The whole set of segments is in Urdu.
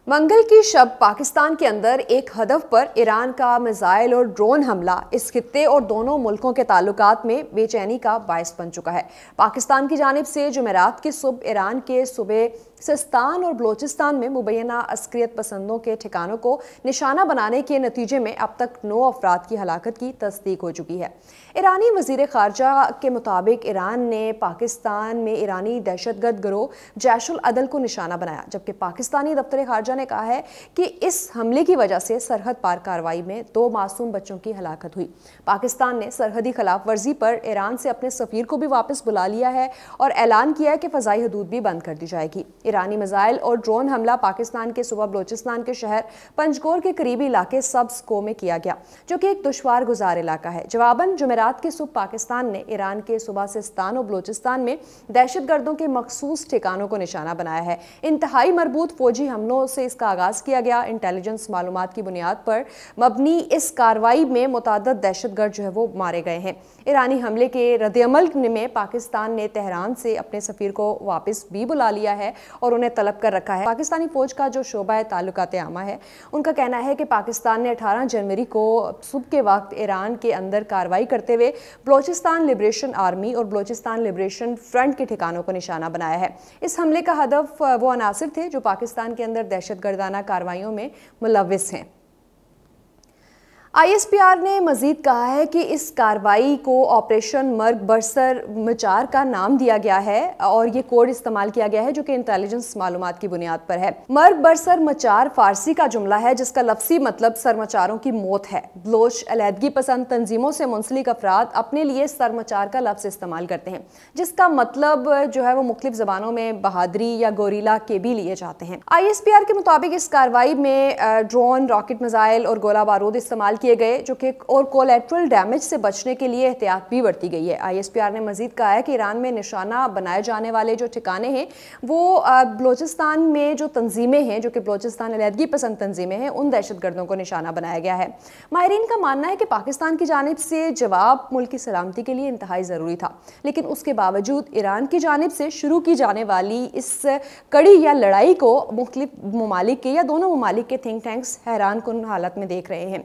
منگل کی شب پاکستان کے اندر ایک ہدف پر ایران کا میزائل اور ڈرون حملہ اس خطے اور دونوں ملکوں کے تعلقات میں بے چینی کا باعث بن چکا ہے۔ پاکستان کی جانب سے جمعرات کی صبح ایران کے صوبے سیستان اور بلوچستان میں مبینہ عسکریت پسندوں کے ٹھکانوں کو نشانہ بنانے کے نتیجے میں اب تک 9 افراد کی ہلاکت کی تصدیق ہو چکی ہے۔ ایرانی وزیر خارجہ کے مطابق ایران نے پاکستان میں ایرانی دہشت گرد گروہ جیش العدل کو نشانہ بنایا، جبکہ پاکستانی دفتر خارجہ نے کہا ہے کہ اس حملے کی وجہ سے سرحد پار کارروائی میں 2 معصوم بچوں کی ہلاکت ہوئی۔ پاکستان نے سرحدی خلاف ورزی پر ایران سے اپنے سفیر کو بھی واپس بلا لیا ہے اور اعلان کیا ہے کہ فضائی حدود بھی بند کر دی جائے گی۔ ایرانی میزائل اور ڈرون حملہ پاکستان کے صوبہ بلوچستان کے شہر پنجگور کے قریبی علاقے سبز کو میں کیا گیا، جو کہ ایک دشوار گزار علاقہ ہے۔ جواباً جمعرات کی صبح پاکستان نے ایران کے صوبہ سیستان اور بلوچستان میں دہشت گردوں کے مخصوص ٹھکانوں کو نشانہ بنایا ہے۔ انتہائی مربوط فوجی حملوں سے اس کا آغاز کیا گیا۔ انٹیلیجنس معلومات کی بنیاد پر مبنی اس کارروائی میں متعدد دہشت گرد وہ مارے گئے ہیں۔ ایرانی حملے کے ردعمل میں پاکستان نے تہران سے اپنے سفیر کو واپس بھی بلا لیا ہے اور انہیں طلب کر رکھا ہے۔ پاکستانی فوج کا جو شعبہ تعلقات عامہ ہے، ان کا کہنا ہے کہ پاکستان نے 18 جنوری کو صبح کے وقت ایران کے اندر کارروائی کرتے ہوئے بلوچستان لبریشن آرمی اور بلوچستان لبریشن فرنٹ کے ٹھکانوں کو نشانہ بنایا ہے۔ اس حملے کا ہدف وہ عناصر تھے جو پاکستان کے اندر دہشت گردانہ کارروائیوں میں ملوث ہیں۔ ISPR نے مزید کہا ہے کہ اس کارروائی کو آپریشن مرگ برسر مچار کا نام دیا گیا ہے اور یہ کوڈ استعمال کیا گیا ہے جو کہ انٹیلیجنس معلومات کی بنیاد پر ہے۔ مرگ برسر مچار فارسی کا جملہ ہے جس کا لفظی مطلب سرمچاروں کی موت ہے۔ بلوچ علیحدگی پسند تنظیموں سے منسلک افراد اپنے لیے سرمچار کا لفظ استعمال کرتے ہیں، جس کا مطلب وہ مختلف زبانوں میں بہادری یا گوریلا کے بھی لیے جاتے ہیں۔ ISPR کے مطابق اس کارروائی میں ڈرون، راکٹ میزائل اور گولہ بارود استعمال کیے گئے جو کہ اور کولیٹرل ڈیمیج سے بچنے کے لیے احتیاط بھی برتی گئی ہے۔ ISPR نے مزید کہا ہے کہ ایران میں نشانہ بنائے جانے والے جو ٹھکانے ہیں وہ بلوچستان میں جو تنظیمیں ہیں جو کہ بلوچستان علیحدگی پسند تنظیمیں ہیں، ان دہشت گردوں کو نشانہ بنایا گیا ہے۔ ماہرین کا ماننا ہے کہ پاکستان کی جانب سے جواب ملک کی سلامتی کے لیے انتہائی ضروری تھا، لیکن اس کے باوجود ایران کی جانب سے شروع کی جانے والی اس کڑی یا لڑائی کو مختلف ممالک کے یا دونوں ممالک کے تھنک ٹینکس حیران کن حالت میں دیکھ رہے ہیں۔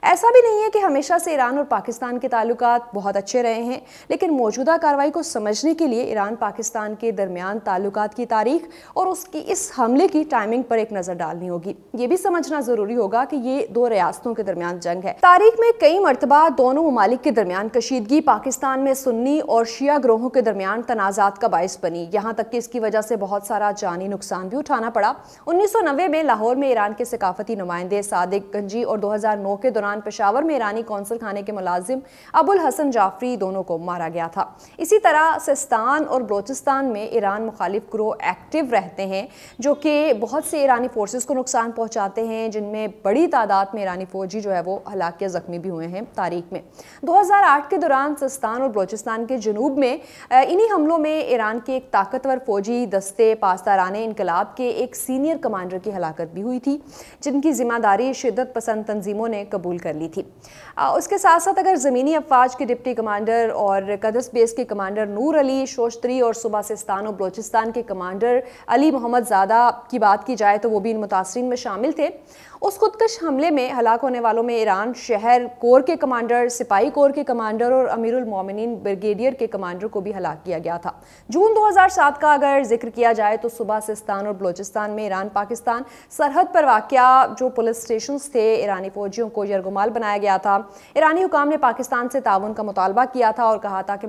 ایسا بھی نہیں ہے کہ ہمیشہ سے ایران اور پاکستان کے تعلقات بہت اچھے رہے ہیں، لیکن موجودہ کارروائی کو سمجھنے کے لیے ایران پاکستان کے درمیان تعلقات کی تاریخ اور اس حملے کی ٹائمنگ پر ایک نظر ڈالنی ہوگی۔ یہ بھی سمجھنا ضروری ہوگا کہ یہ 2 ریاستوں کے درمیان جنگ ہے۔ تاریخ میں کئی مرتبہ دونوں ممالک کے درمیان کشیدگی پاکستان میں سنی اور شیعہ گروہوں کے درمیان تنازعات کا باعث بنی، یہاں تک کہ اس کی وجہ سے بہت سارا جانی نقصان بھی اٹھانا پڑا۔ 1990 میں لاہور میں ایران کے ثقافتی نمائندے صادق گنجی اور 2009 کے دوران پشاور میں ایرانی قونصل خانے کے ملازم ابو الحسن جعفری دونوں کو مارا گیا تھا۔ اسی طرح سیستان اور بلوچستان میں ایران مخالف گروہ ایکٹیو رہتے ہیں جو کہ بہت سے ایرانی فورسز کو نقصان پہنچاتے ہیں، جن میں بڑی تعداد میں ایرانی فوجی وہ ہلاک یا زخمی بھی ہوئے ہیں تاریخ میں۔ 2008 کے دوران سیستان اور بلوچستان کے جنوب میں انہی حملوں میں ایران کے ایک طاقتور فوجی دستے پاسداران انقلاب کے ایک سینئر کمانڈر کی ہلاکت بھی ہوئی تھی، جن کی ذمہ داری شدت پسند تنظیموں نے قبول کر لی تھی۔ اس کے ساتھ ساتھ اگر زمینی افواج کے ڈپٹی کمانڈر اور قدس بیس کے کمانڈر نور علی شوشتری اور صوبہ سیستان اور بلوچستان کے کمانڈر علی محمد زادہ کی بات کی جائے تو وہ بھی ان متاثرین میں شامل تھے۔ اس خودکش حملے میں ہلاک ہونے والوں میں ایران شہر کور کے کمانڈر، سپاہی کور کے کمانڈر اور امیر المومنین بریگیڈیئر کے کمانڈر کو بھی ہلاک کیا گیا تھا۔ جون 2007 کا اگر ذکر کیا جائے تو صوبہ سیستان اور بلوچستان میں ایران پاکستان سرحد پر واقع جو پولیس اسٹیشنز تھے، ایرانی فوجیوں کو یرغمال بنایا گیا تھا۔ ایرانی حکام نے پاکستان سے تعاون کا مطالبہ کیا تھا اور کہا تھا کہ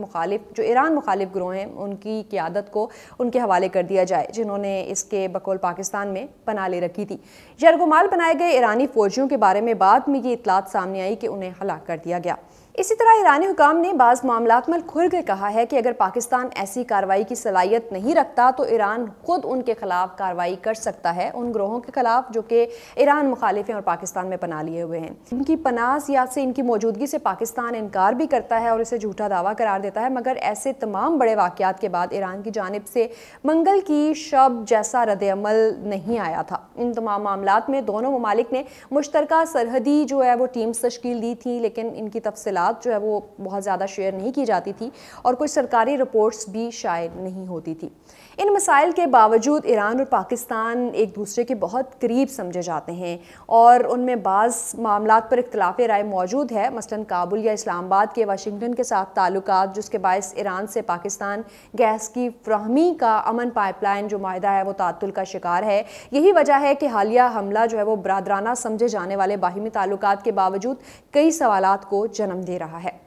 ایران مخالف گروہ ہیں ان کی قیادت کو ان کے حوالے کر دیا جائے، جنہوں نے اس کے بقول پاکستان میں پناہ لے رکھی تھی۔ یرغمال بنائے گئے ایرانی فوجیوں کے بارے میں بعد میں یہ اطلاعات سامنے آئی کہ انہیں ہلاک کر دیا گیا۔ اسی طرح ایرانی حکام نے بعض معاملات میں کھل کے کہا ہے کہ اگر پاکستان ایسی کارروائی کی صلاحیت نہیں رکھتا تو ایران خود ان کے خلاف کارروائی کر سکتا ہے، ان گروہوں کے خلاف جو کہ ایران مخالف ہیں اور پاکستان میں پناہ لیے ہوئے ہیں۔ ان کی پناہ سے ان کی موجودگی سے پاکستان انکار بھی کرتا ہے اور اسے جھوٹا دعویٰ قرار دیتا ہے، مگر ایسے تمام بڑے واقعات کے بعد ایران کی جانب سے منگل کی شب جیسا رد عمل نہیں آیا تھا۔ ان تمام معاملات میں دونوں ممالک نے مشترکہ سرحدی وہ ٹیمز تشکیل دی تھی، لیکن ان کی تفصیلات وہ بہت زیادہ شیئر نہیں کی جاتی تھی اور کوئی سرکاری رپورٹس بھی شائع نہیں ہوتی تھی۔ ان مسائل کے باوجود ایران اور پاکستان ایک دوسرے کے بہت قریب سمجھے جاتے ہیں اور ان میں بعض معاملات پر اختلاف رائے موجود ہے، مثلاً کابل یا اسلام آباد کے واشنگٹن کے ساتھ تعلقات، جس کے باعث ایران سے پاکستان گیس کی فراہمی کا امن پائپ لائن جو معاہدہ ہے وہ تعطل کا شکار ہے۔ یہی وجہ ہے کہ حالیہ حملہ جو ہے وہ برادرانہ سمجھے جانے والے باہمی تعلقات کے باوجود کئی سوالات کو جنم دے رہا ہے۔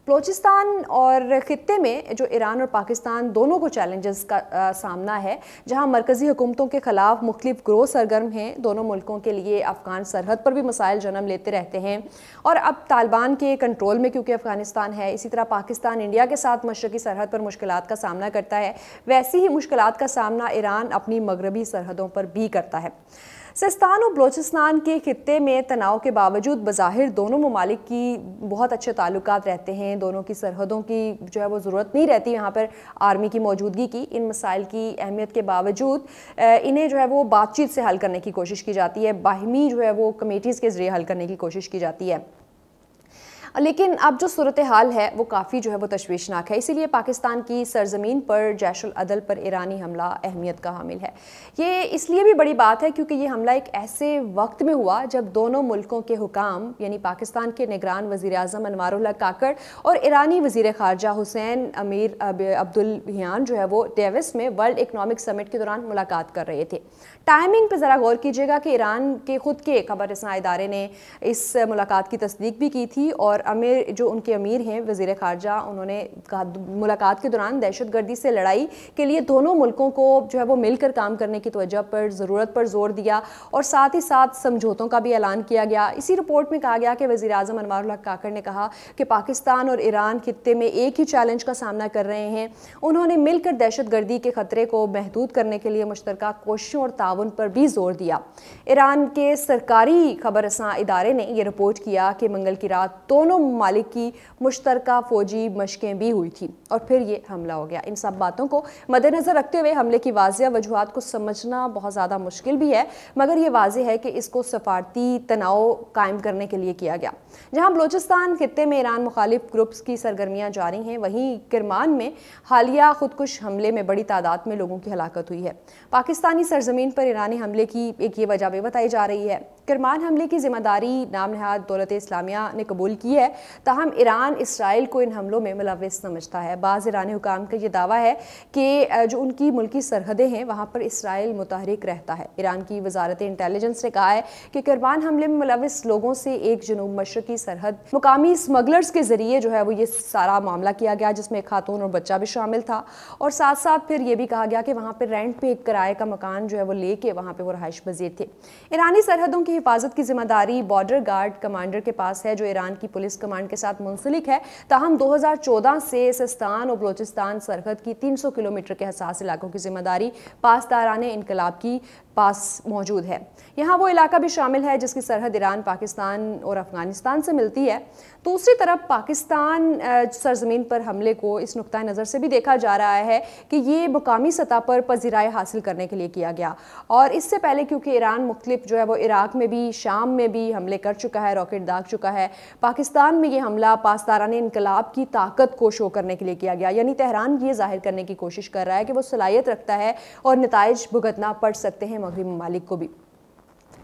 بلوچستان اور خطے میں جو ایران اور پاکستان دونوں کو چیلنجز کا سامنا ہے، جہاں مرکزی حکومتوں کے خلاف مختلف گروہ سرگرم ہیں، دونوں ملکوں کے لیے افغان سرحد پر بھی مسائل جنم لیتے رہتے ہیں، اور اب طالبان کے کنٹرول میں کیونکہ افغانستان ہے، اسی طرح پاکستان انڈیا کے ساتھ مشرقی سرحد پر مشکلات کا سامنا کرتا ہے، ویسی ہی مشکلات کا سامنا ایران اپنی مغربی سرحدوں پر بھی کرتا ہے۔ سیستان اور بلوچستان کے خطے میں تناؤ کے باوجود بظاہر دونوں ممالک کی بہت اچھے تعلقات رہتے ہیں، دونوں کی سرحدوں کی جو ہے وہ ضرورت نہیں رہتی یہاں پر آرمی کی موجودگی کی۔ ان مسائل کی اہمیت کے باوجود انہیں جو ہے وہ بات چیت سے حل کرنے کی کوشش کی جاتی ہے، باہمی جو ہے وہ کمیٹیز کے ذریعے حل کرنے کی کوشش کی جاتی ہے، لیکن اب جو صورتحال ہے وہ کافی جو ہے وہ تشویشناک ہے۔ اسی لیے پاکستان کی سرزمین پر جیش العدل پر ایرانی حملہ اہمیت کا حامل ہے۔ یہ اس لیے بھی بڑی بات ہے کیونکہ یہ حملہ ایک ایسے وقت میں ہوا جب دونوں ملکوں کے حکام یعنی پاکستان کے نگران وزیر اعظم انوار اللہ کاکڑ اور ایرانی وزیر خارجہ حسین امیر عبداللہیان جو ہے وہ ڈیوس میں ورلڈ اکنامک سمٹ کے دوران ملاقات کر رہے تھے۔ ٹائمنگ پہ ذرا غور کیجیے گا کہ ایران کے خود کے خبر رساں ادارے نے اس ملاقات کی تصدیق بھی کی تھی، اور جو ان کے امیر ہیں وزیر خارجہ، انہوں نے ملاقات کے دوران دہشت گردی سے لڑائی کے لیے دونوں ملکوں کو جو ہے وہ مل کر کام کرنے کی توجہ پر ضرورت پر زور دیا، اور ساتھ ہی ساتھ سمجھوتوں کا بھی اعلان کیا گیا۔ اسی رپورٹ میں کہا گیا کہ وزیر اعظم انوار اللہ کاکڑ نے کہا کہ پاکستان اور ایران خطے میں ایک ہی چیلنج کا سامنا کر رہے ہیں، انہوں نے مل کر دہشت گردی کے خطرے کو محدود کرنے کے لیے مشترکہ کوششوں اور تعاون پر بھی زور دیا۔ ایران کے سرکاری خبر رساں ادارے نے یہ رپورٹ کیا کہ منگل کی رات دونوں ممالک کی مشترکہ فوجی مشقیں بھی ہوئی تھی اور پھر یہ حملہ ہو گیا۔ ان سب باتوں کو مد نظر رکھتے ہوئے حملے کی واضح وجوہات کو سمجھنا بہت زیادہ مشکل بھی ہے، مگر یہ واضح ہے کہ اس کو سفارتی تناؤ قائم کرنے کے لیے کیا گیا۔ جہاں بلوچستان خطے میں ایران مخالف گروپس کی سرگرمیاں جاری ہیں، وہیں کرمان میں حالیہ خودکش حملے میں بڑی تعداد میں لوگوں کی ہلاکت ہوئی ہے۔ پاکستانی سرزمین پر ایرانی حملے کی ایک یہ وجہ بھی بتائی جا رہی ہے۔ کرمان حملے کی ذمہ داری نام نہاد دولت اسلامیہ نے قبول کی ہے، تاہم ایران اسرائیل کو ان حملوں میں ملوث سمجھتا ہے۔ بعض ایرانی حکام کا یہ دعویٰ ہے کہ جو ان کی ملکی سرحدیں ہیں وہاں پر اسرائیل متحرک رہتا ہے۔ ایران کی وزارت انٹیلیجنس نے کہا ہے کہ کرمان حملے میں ملوث لوگوں سے ایک جنوب مشرقی سرحد مقامی اسمگلرز کے ذریعے جو ہے وہ یہ سارا معاملہ کیا گیا، جس میں ایک خاتون اور بچہ بھی شامل تھا، اور ساتھ ساتھ پھر یہ بھی کہا گیا کہ وہاں پہ رینٹ پہ ایک کرائے کا مکان جو ہے وہ لے کے وہاں پہ وہ رہائش پذیر تھے۔ ایرانی سرحدوں کی حفاظت کی ذمہ داری بارڈر گارڈ کمانڈر کے پاس ہے، جو ایران کی پولیس کمانڈ کے ساتھ منسلک ہے، تاہم 2014 سے سیستان اور بلوچستان سرحد کی 300 کلومیٹر کے حساس علاقوں کی ذمہ داری پاسداران انقلاب کی پاس موجود ہے۔ یہاں وہ علاقہ بھی شامل ہے جس کی سرحد ایران، پاکستان اور افغانستان سے ملتی ہے۔ دوسری طرف پاکستان سرزمین پر حملے کو اس نقطہ نظر سے بھی دیکھا جا رہا ہے کہ یہ مقامی سطح پر پذیرائی حاصل کرنے کے لیے کیا گیا، اور اس سے پہلے کیونکہ ایران مختلف جو ہے وہ عراق میں بھی، شام میں بھی حملے کر چکا ہے، راکٹ داغ چکا ہے، پاکستان میں یہ حملہ پاسداران انقلاب کی طاقت کو شو کرنے کے لیے کیا گیا، یعنی تہران یہ ظاہر کرنے کی کوشش کر رہا ہے کہ وہ صلاحیت رکھتا ہے اور نتائج بھگتنا پڑ سکتے ہیں مغربی ممالک کو بھی۔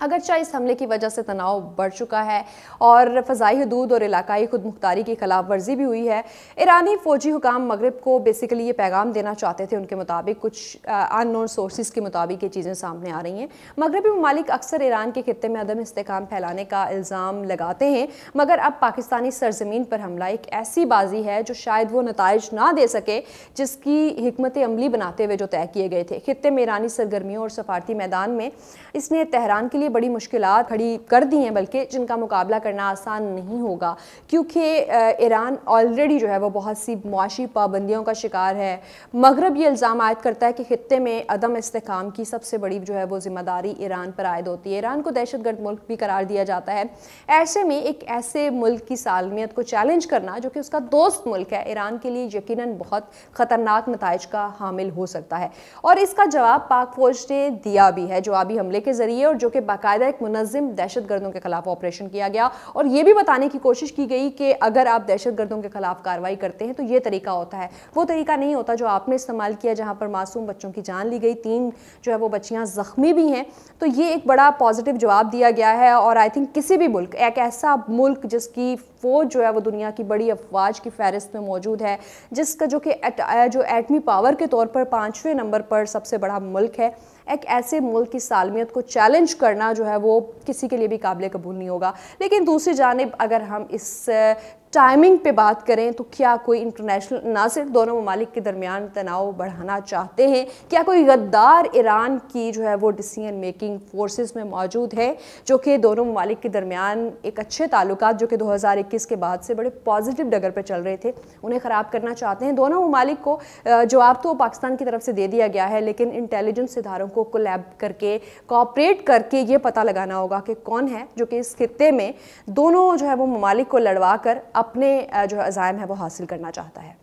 اگرچہ اس حملے کی وجہ سے تناؤ بڑھ چکا ہے اور فضائی حدود اور علاقائی خود مختاری کی خلاف ورزی بھی ہوئی ہے، ایرانی فوجی حکام مغرب کو بیسیکلی یہ پیغام دینا چاہتے تھے، ان کے مطابق کچھ ان نون سورسز کے مطابق یہ چیزیں سامنے آ رہی ہیں۔ مغربی ممالک اکثر ایران کے خطے میں عدم استحکام پھیلانے کا الزام لگاتے ہیں، مگر اب پاکستانی سرزمین پر حملہ ایک ایسی بازی ہے جو شاید وہ نتائج نہ دے سکے جس کی حکمت عملی بناتے ہوئے جو طے کیے گئے تھے۔ خطے میں ایرانی سرگرمیوں اور سفارتی میدان میں اس نے تہران کے لیے بڑی مشکلات کھڑی کر دی ہیں، بلکہ جن کا مقابلہ کرنا آسان نہیں ہوگا، کیونکہ ایران آلریڈی جو ہے وہ بہت سی معاشی پابندیوں کا شکار ہے۔ مغرب یہ الزام عائد کرتا ہے کہ خطے میں عدم استحکام کی سب سے بڑی جو ہے وہ ذمہ داری ایران پر عائد ہوتی ہے۔ ایران کو دہشت گرد ملک بھی قرار دیا جاتا ہے۔ ایسے میں ایک ایسے ملک کی سالمیت کو چیلنج کرنا جو کہ اس کا دوست ملک ہے، ایران کے لیے یقیناً بہت خطرناک نتائج کا حامل ہو سکتا ہے، اور اس کا جواب پاک فوج نے دیا بھی ہے جوابی حملے کے ذریعے، اور جو کہ باقاعدہ ایک منظم دہشت گردوں کے خلاف آپریشن کیا گیا اور یہ بھی بتانے کی کوشش کی گئی کہ اگر آپ دہشت گردوں کے خلاف کارروائی کرتے ہیں تو یہ طریقہ ہوتا ہے. وہ طریقہ نہیں ہوتا جو آپ نے استعمال کیا جہاں پر معصوم بچوں کی جان لی گئی, 3 جو ہے وہ بچیاں زخمی بھی ہیں. تو یہ ایک بڑا پازیٹیو جواب دیا گیا ہے اور آئی تھنک کسی بھی ملک, ایک ایسا ملک جس کی فوج جو ہے وہ دنیا کی بڑی افواج کی فہرست میں موجود ہے, جس کا جو کہ جو ایٹمی پاور کے طور پر 5ویں نمبر پر سب سے بڑا ملک ہے, ایک ایسے ملک کی سالمیت کو چیلنج کرنا جو ہے وہ کسی کے لیے بھی قابل قبول نہیں ہوگا. لیکن دوسری جانب اگر ہم اس ٹائمنگ پہ بات کریں تو کیا کوئی انٹرنیشنل, نہ صرف دونوں ممالک کے درمیان تناؤ بڑھانا چاہتے ہیں, کیا کوئی غدار ایران کی جو ہے وہ ڈیسیژن میکنگ فورسز میں موجود ہے جو کہ دونوں ممالک کے درمیان ایک اچھے تعلقات جو کہ 2021 کے بعد سے بڑے پازیٹیو ڈگر پہ چل رہے تھے انہیں خراب کرنا چاہتے ہیں؟ دونوں ممالک کو جواب تو پاکستان کی طرف سے دے دیا گیا ہے, لیکن انٹیلیجنس اداروں کو کولیب کر کے, کوآپریٹ کر کے یہ پتہ لگانا ہوگا کہ کون ہے جو کہ اس خطے میں دونوں جو ہے وہ ممالک کو لڑوا کر اپنے جو عزائم ہے وہ حاصل کرنا چاہتا ہے.